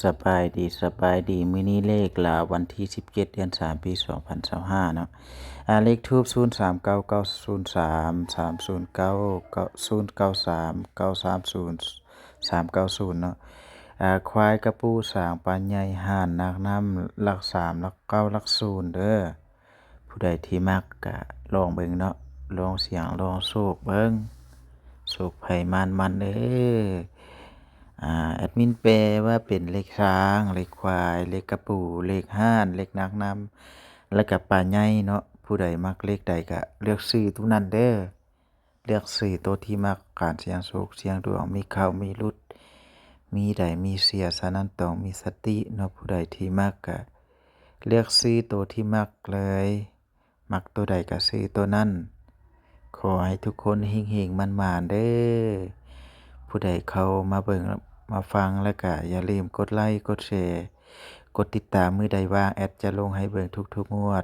สบายดีมื้อนี้เลขลาววันที่17เดือน3ปี2025เนาะเลขทูป0399033093930390เนาะควายกระปูสร้างปานใหญ่ห่านนาคน้ำหลัก3หลัก9หลัก0เด้อผู้ใดที่มักก็ลองเบิ่งเนาะลองเสี่ยงลองโชคเบิ่งโชคไผมันเด้อแอดมินแปลว่าเป็นเลขช้างเลขควายเลขกระปูเลขห่านเลขนาคน้ำแล้วก็ปลาใหญ่เนาะผู้ใดมักเลขใดก็เลือกซื้อตัวนั้นเด้อเลือกซื้อตัวที่มักการเสี่ยงโชคเสี่ยงดวงมีเข้ามีหลุดมีได้มีเสียฉะนั้นต้องมีสติเนาะผู้ใดที่มักก็เลือกซื้อตัวที่มักเลยมักตัวใดก็ซื้อตัวนั้นขอให้ทุกคนเฮงๆมันๆเด้อผู้ใดเข้ามาเบิ่งมาฟังแล้วก็อย่าลืมกดไลค์กดแชร์กดติดตามมื้อใดว่างแอดจะลงให้เบิ่งทุกๆงวด